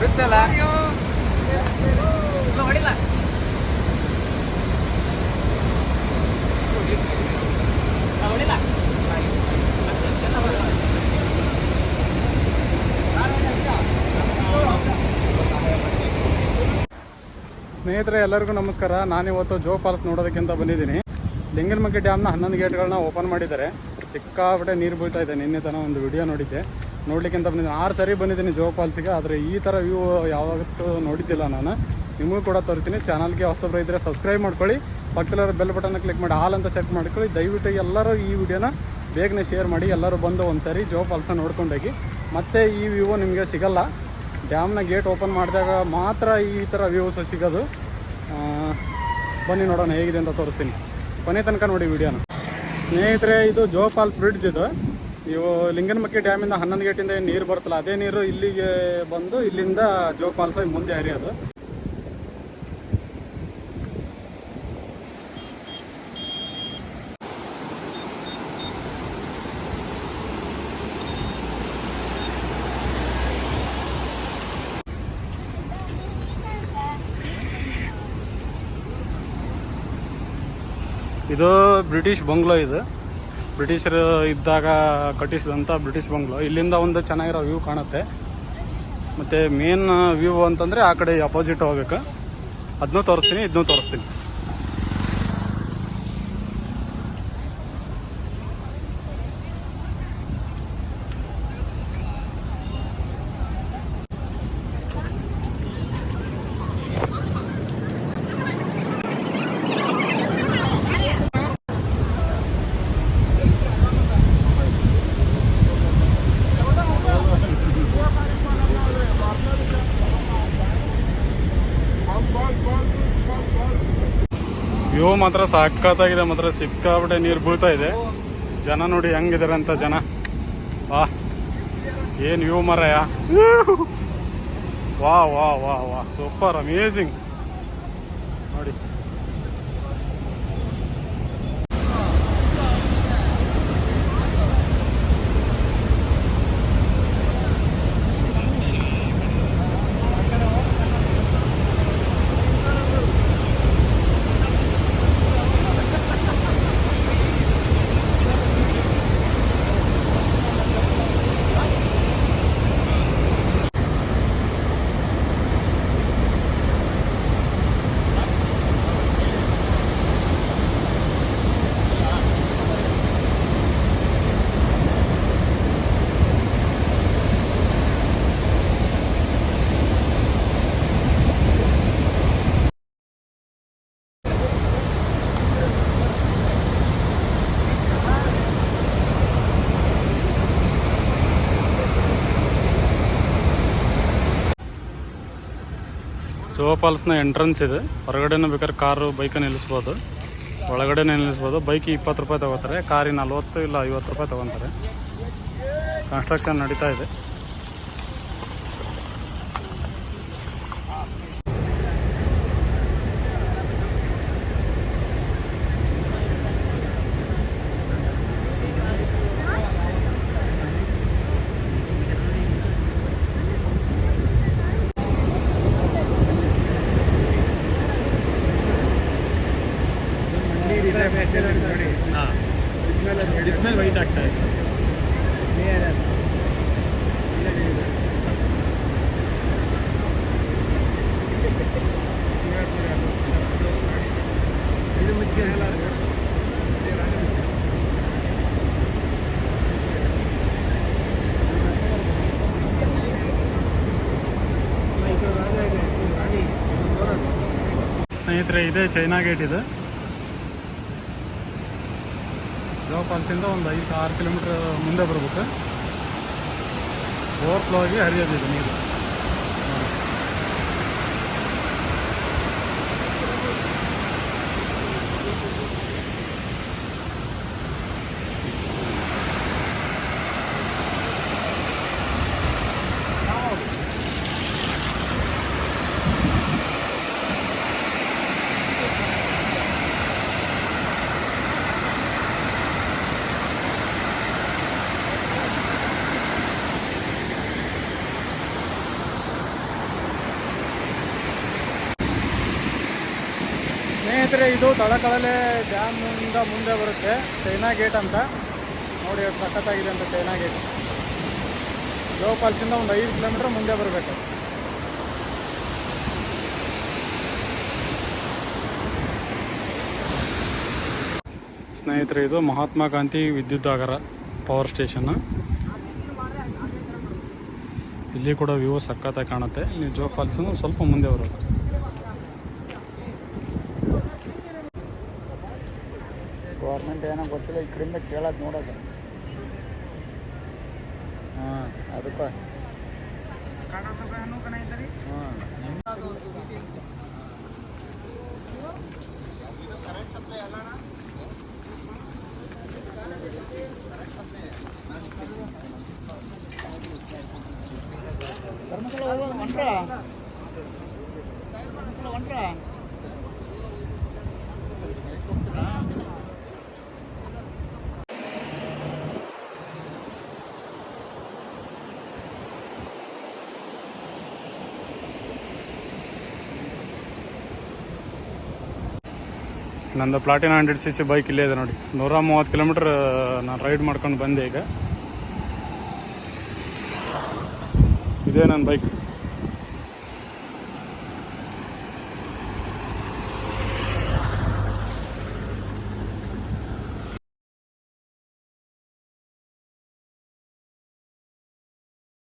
ಬಿತ್ತಲ್ಲ ಹೊಡಿಲ್ಲ. ಹೊಡಿಲ್ಲ ಸ್ನೇಹಿತರೆ, ಎಲ್ಲರಿಗೂ ನಮಸ್ಕಾರ. ನಾನಿವತ್ತು ಜೋಗ ಫಾಲ್ಸ್ ನೋಡೋದಕ್ಕಿಂತ ಬಂದಿದ್ದೀನಿ. ಲಿಂಗನಮಕ್ಕಿ ಡ್ಯಾಮ್ನ 11 ಗೇಟ್ಗಳನ್ನ ಓಪನ್ ಮಾಡಿದ್ದಾರೆ. ಸಿಕ್ಕಾಪಟ್ಟೆ ನೀರು ಬೀಳ್ತಾ ಇದೆ. ನಿನ್ನೆ ತನಕ ಒಂದು ವಿಡಿಯೋ ನೋಡಿದ್ದೆ, ನೋಡಲಿಕ್ಕಿಂತ ಬಂದಿದ್ದೀನಿ. 6 ಸರಿ ಬಂದಿದ್ದೀನಿ ಜೋಗ ಫಾಲ್ಸಿಗೆ. ಆದರೆ ಈ ಥರ ವ್ಯೂ ಯಾವತ್ತೂ ನೋಡಿದ್ದಿಲ್ಲ ನಾನು. ನಿಮಗೂ ಕೂಡ ತೋರಿಸ್ತೀನಿ. ಚಾನಲ್ಗೆ ಹೊಸಬ್ರು ಇದ್ದರೆ ಸಬ್ಸ್ಕ್ರೈಬ್ ಮಾಡ್ಕೊಳ್ಳಿ, ಪಕ್ಕದಲ್ಲಿರೋ ಬೆಲ್ ಬಟನ್ನ ಕ್ಲಿಕ್ ಮಾಡಿ ಆಲ್ ಅಂತ ಸೆಟ್ ಮಾಡ್ಕೊಳ್ಳಿ. ದಯವಿಟ್ಟು ಎಲ್ಲರೂ ಈ ವಿಡಿಯೋನ ಬೇಗನೆ ಶೇರ್ ಮಾಡಿ. ಎಲ್ಲರೂ ಬಂದು ಒಂದು ಸರಿ ಜೋಗ ಫಾಲ್ಸ್ನ ನೋಡ್ಕೊಂಡೋಗಿ. ಮತ್ತು ಈ ವ್ಯೂ ನಿಮಗೆ ಸಿಗಲ್ಲ. ಡ್ಯಾಮ್ನ ಗೇಟ್ ಓಪನ್ ಮಾಡಿದಾಗ ಮಾತ್ರ ಈ ಥರ ವ್ಯೂಸ್ ಸಿಗೋದು. ಬನ್ನಿ ನೋಡೋಣ ಹೇಗಿದೆ ಅಂತ ತೋರಿಸ್ತೀನಿ. ಕೊನೆ ತನಕ ನೋಡಿ ವಿಡಿಯೋನ. ಸ್ನೇಹಿತರೆ, ಇದು ಜೋಗ ಫಾಲ್ಸ್ ಬ್ರಿಡ್ಜ್. ಇದು ಇವು ಲಿಂಗನಮಕ್ಕಿ ಡ್ಯಾಮಿಂದ 11 ಗೇಟಿಂದ ಏನು ನೀರು ಬರುತ್ತಲ್ಲ, ಅದೇ ನೀರು ಇಲ್ಲಿಗೆ ಬಂದು ಇಲ್ಲಿಂದ ಜೋಗ ಫಾಲ್ಸ್ ಮುಂದೆ ಹರಿಯೋದು. ಇದು ಬ್ರಿಟಿಷ್ ಬಂಗ್ಲೋ. ಇದು ಬ್ರಿಟಿಷರು ಇದ್ದಾಗ ಕಟ್ಟಿಸಿದಂಥ ಬ್ರಿಟಿಷ್ ಬಂಗ್ಲೋ. ಇಲ್ಲಿಂದ ಒಂದು ಚೆನ್ನಾಗಿರೋ ವ್ಯೂ ಕಾಣುತ್ತೆ. ಮತ್ತು ಮೇನ್ ವ್ಯೂ ಅಂತಂದರೆ ಆ ಕಡೆ ಅಪೋಸಿಟ್ ಹೋಗಬೇಕು. ಅದನ್ನೂ ತೋರಿಸ್ತೀನಿ, ಇದನ್ನೂ ತೋರಿಸ್ತೀನಿ. ವ್ಯೂ ಮಾತ್ರ ಸಖತ್ತಾಗಿದೆ. ಮಾತ್ರ ಸಿಕ್ಕಾಬಿಟ್ಟೆ ನೀರು ಬೀಳ್ತಾ ಇದೆ. ಜನ ನೋಡಿ ಹೆಂಗಿದ್ದಾರೆ ಅಂತ. ಜನ ವಾ, ಏನು ವ್ಯೂ ಮಾರಾಯ. ವಾ ವಾ ವಾ ವಾ, ಸೂಪರ್, ಅಮೇಝಿಂಗ್ ನೋಡಿ. ಜೋಗ ಫಾಲ್ಸ್ನ ಎಂಟ್ರೆನ್ಸ್ ಇದೆ. ಹೊರಗಡೆನೂ ಬೇಕಾದ್ರೆ ಕಾರು ಬೈಕನ್ನು ನಿಲ್ಲಿಸ್ಬೋದು, ಒಳಗಡೆನೇ ನಿಲ್ಲಿಸ್ಬೋದು. ಬೈಕಿಗೆ 20 ರೂಪಾಯಿ ತೊಗೋತಾರೆ, ಕಾರಿಗೆ 40 ಇಲ್ಲ 50 ರೂಪಾಯಿ ತೊಗೊತಾರೆ. ಕನ್ಸ್ಟ್ರಕ್ಷನ್ ನಡೀತಾ ಇದೆ. ಇದ್ಮೇಲೆ ವೈಟ್ ಆಗ್ತಾ ಇದೆ. ಸ್ನೇಹಿತರೆ, ಇದೆ ಚೈನಾ ಗೇಟ್. ಇದೆ ಜೋಗ ಫಾಲ್ಸಿಂದ ಒಂದು 5-6 ಕಿಲೋಮೀಟ್ರ್ ಮುಂದೆ ಬರ್ಬೇಕು. ಓವರ್ಫ್ಲೋ ಆಗಿ ಹರಿಯೋದಿದೆ ನೀರು. ಸ್ನೇಹಿತರೆ, ಇದು ತಳಕಳಲೆ ಡ್ಯಾಮಿಂದ ಮುಂದೆ ಬರುತ್ತೆ ಚೈನಾ ಗೇಟ್ ಅಂತ. ನೋಡಿ ಎಷ್ಟು ಸಖತ್ತಾಗಿದೆ ಅಂತ ಚೈನಾ ಗೇಟ್. ಜೋಗ ಫಾಲ್ಸಿಂದ ಒಂದು 5 ಕಿಲೋಮೀಟ್ರ್ ಮುಂದೆ ಬರಬೇಕು. ಸ್ನೇಹಿತರೆ, ಇದು ಮಹಾತ್ಮ ಗಾಂಧಿ ವಿದ್ಯುದಾಗಾರ ಪವರ್ ಸ್ಟೇಷನ್. ಇಲ್ಲಿ ಕೂಡ ವ್ಯೂ ಸಖತ್ತಾಗಿ ಕಾಣುತ್ತೆ. ನೀವು ಜೋಗ ಫಾಲ್ಸನ್ನು ಸ್ವಲ್ಪ ಮುಂದೆ ಬರೋದು. ಗೌರ್ಮೆಂಟ್ ಏನೋ ಗೊತ್ತಿಲ್ಲ, ಈ ಕಡೆಯಿಂದ ಕೇಳೋದು ನೋಡೋದು. ಹಾಂ, ಅದಕ್ಕೆ ಧರ್ಮಸ್ಥಳ ಹೋಗೋದು ಹೊಂಟ್ರ ನಂದು ಪ್ಲಾಟಿನಾ 100cc ಬೈಕ್ ಇಲ್ಲೇ ಇದೆ ನೋಡಿ. 130 ಕಿಲೋಮೀಟ್ರ್ ನಾನು ರೈಡ್ ಮಾಡ್ಕೊಂಡು ಬಂದೆ. ಈಗ ಇದೇ ನನ್ನ ಬೈಕ್.